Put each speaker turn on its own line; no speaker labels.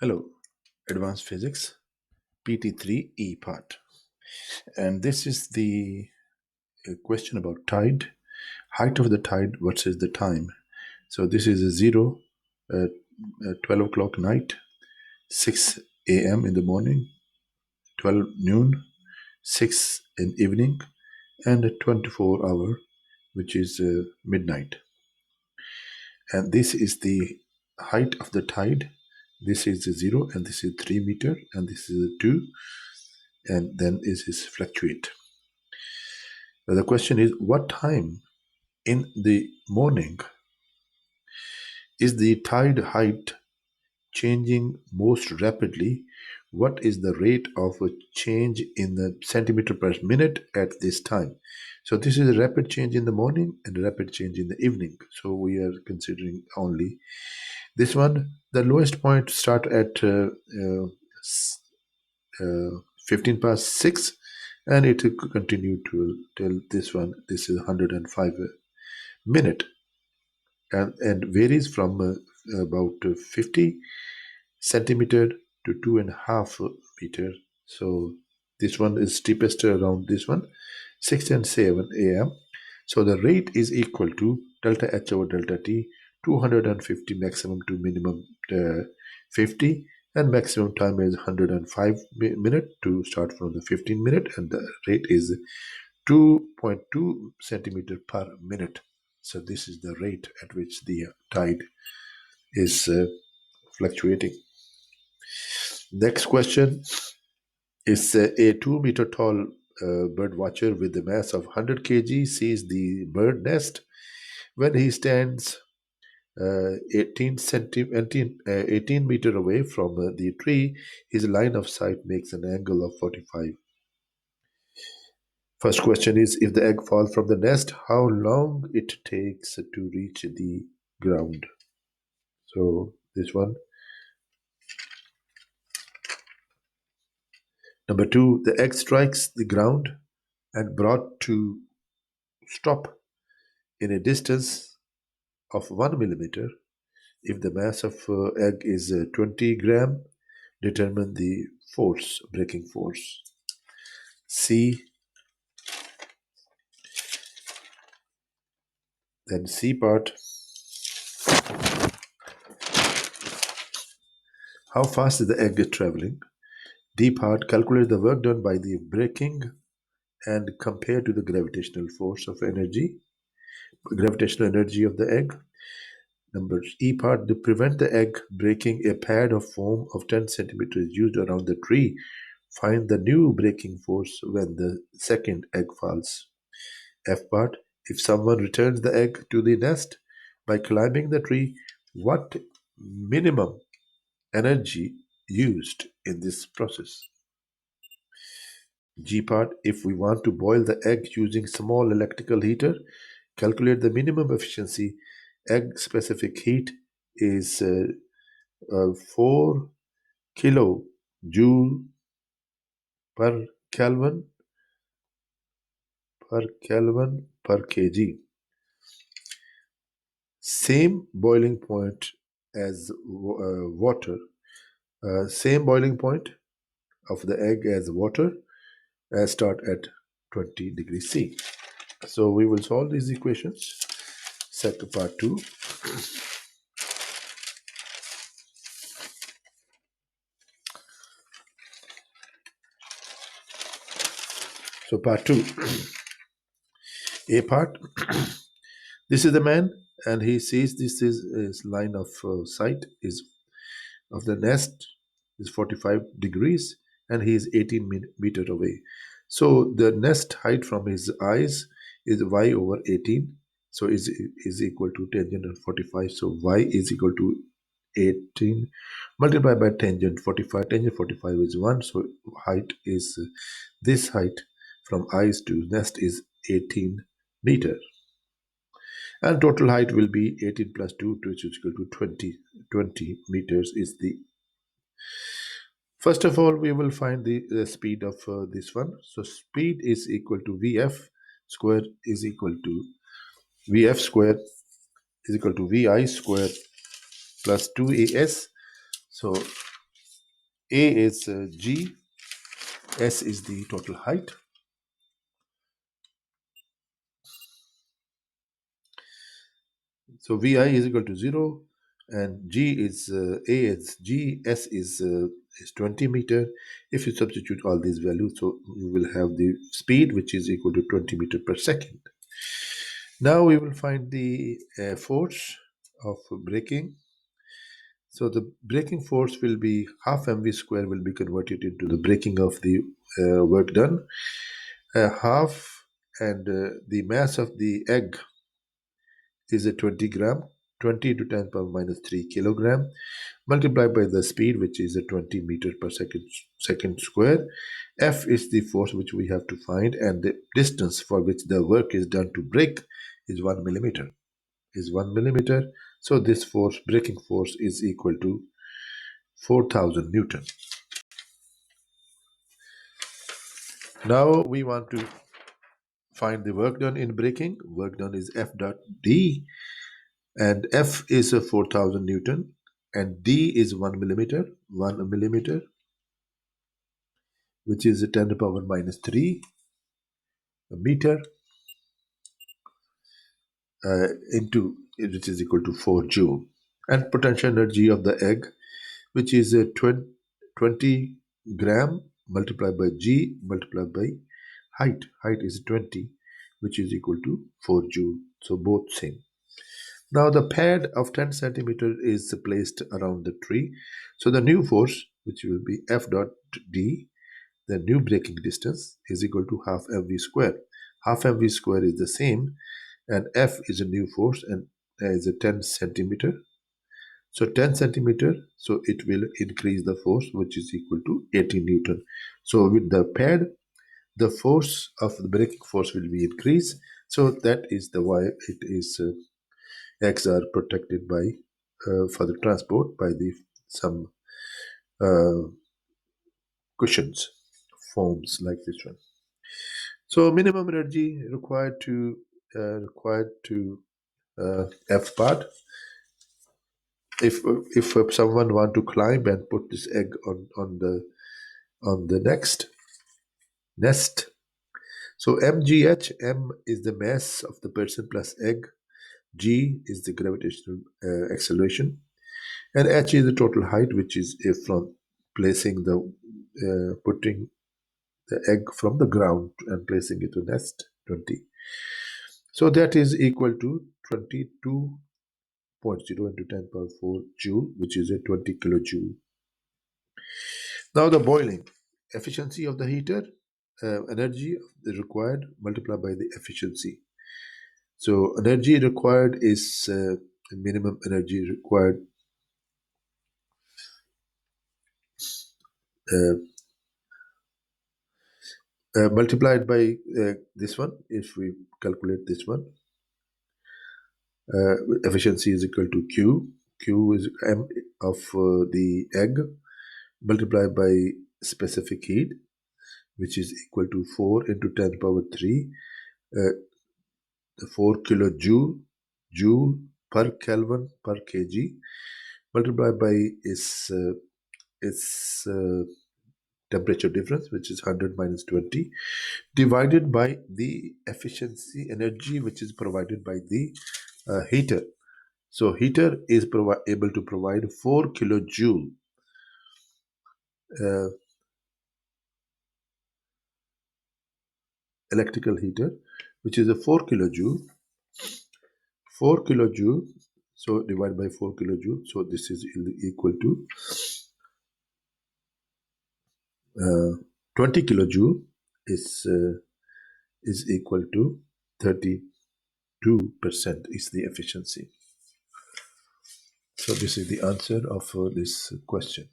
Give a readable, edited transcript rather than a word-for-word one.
Hello, Advanced Physics, PT3E part. And this is the question about tide, height of the tide versus the time. So this is a 0, 12 o'clock night, 6 a.m. in the morning, 12 noon, 6 in evening, and a 24 hour, which is midnight. And this is the height of the tide. This is a 0, and this is 3 meter, and this is a 2, and then is fluctuate. Now the question is, what time in the morning is the tide height changing most rapidly? What is the rate of a change in the centimeter per minute at this time? So this is a rapid change in the morning and a rapid change in the evening. So we are considering only this one. The lowest point start at 15 past 6, and it will continue to till this one. This is 105 minute, and varies from about 50 centimeter to 2.5 meter. So this one is steepest around this one, 6 and 7 a.m. So the rate is equal to delta H over delta T, 250 maximum to minimum 50, and maximum time is 105 minute to start from the 15 minute, and the rate is 2.2 centimeter per minute. So this is the rate at which the tide is fluctuating. Next question is a 2 meter tall bird watcher with a mass of 100 kg sees the bird nest. When he stands 18 meter away from the tree, his line of sight makes an angle of 45. First question is, if the egg falls from the nest, how long it takes to reach the ground? So this one. Number two, the egg strikes the ground and brought to stop in a distance of 1 millimeter. If the mass of egg is 20 gram, determine the force, breaking force. C. Then C part. How fast is the egg traveling? D part. Calculate the work done by the breaking and compare to the gravitational force of energy, gravitational energy of the egg. Number E part, to prevent the egg breaking, a pad of foam of 10 centimeters is used around the tree. Find the new breaking force when the second egg falls. F part, if someone returns the egg to the nest by climbing the tree, what minimum energy used in this process? G part, if we want to boil the egg using small electrical heater, calculate the minimum efficiency. Egg specific heat is 4 kilojoule per Kelvin per kg. Same boiling point as water. Same boiling point of the egg as water. Start at 20 degrees C. So we will solve these equations. Set to part 2. So part 2. A part. This is the man, and he sees this is his line of sight is of the nest is 45 degrees, and he is 18 meter away. So the nest height from his eyes is y over 18. So is equal to tangent of 45. So y is equal to 18 multiplied by tangent 45. Tangent 45 is 1. So height is this height from eyes to nest is 18 meter. And total height will be 18 plus 2, which is equal to 20 meters is the. First of all, we will find the speed of this one. So speed is equal to Vf square is equal to Vf square is equal to Vi square plus 2As. So A is G, S is the total height. So Vi is equal to 0, and G is A is G, S is 20 meter. If you substitute all these values, so you will have the speed which is equal to 20 meter per second. Now we will find the force of braking. So the braking force will be half mv square will be converted into the braking of the work done. Half, and the mass of the egg is a 20 gram, 20 to 10 power minus 3 kilogram, multiplied by the speed, which is a 20 meter per second square. F is the force which we have to find, and the distance for which the work is done to brake is 1 millimeter. Is 1 millimeter. So this force, braking force, is equal to 4,000 Newton. Now we want to find the work done in braking. Work done is F dot D, and F is a 4,000 Newton, and D is 1 millimeter, 1 millimeter, which is a 10 to the power minus 3 a meter, into, which is equal to 4 joule. And potential energy of the egg, which is a 20 gram multiplied by G multiplied by height. Height is 20, which is equal to 4 joule. So both same. Now the pad of 10 centimeter is placed around the tree. So the new force, which will be F dot D, the new braking distance, is equal to half mv square. Half mv square is the same, and F is a new force, and is a 10 centimeter. So 10 centimeter, so it will increase the force, which is equal to 80 Newton. So with the pad, the force of the braking force will be increased. So that is the why it is eggs are protected by for the transport by the some uh, cushions, foams like this one. So minimum energy required to F part. If someone want to climb and put this egg on the next nest, so mgh, m is the mass of the person plus egg, g is the gravitational acceleration, and h is the total height, which is from placing the putting the egg from the ground and placing it to nest 20. So that is equal to 22.0 into 10 power 4 joule, which is a 20 kilojoule. Now the boiling efficiency of the heater, energy required multiplied by the efficiency. So energy required is minimum energy required uh, multiplied by this one. If we calculate this one, efficiency is equal to Q. Q is M of the egg multiplied by specific heat, which is equal to 4 into 10 power 3, 4 kilojoule, joule per Kelvin per kg, multiplied by its temperature difference, which is 100 minus 20, divided by the efficiency energy, which is provided by the heater. So heater is able to provide 4 kilojoule uh, electrical heater, which is a 4 kilojoule. 4 kilojoule, so divided by 4 kilojoule, so this is equal to 20 kilojoule is equal to 32% is the efficiency. So this is the answer of this question.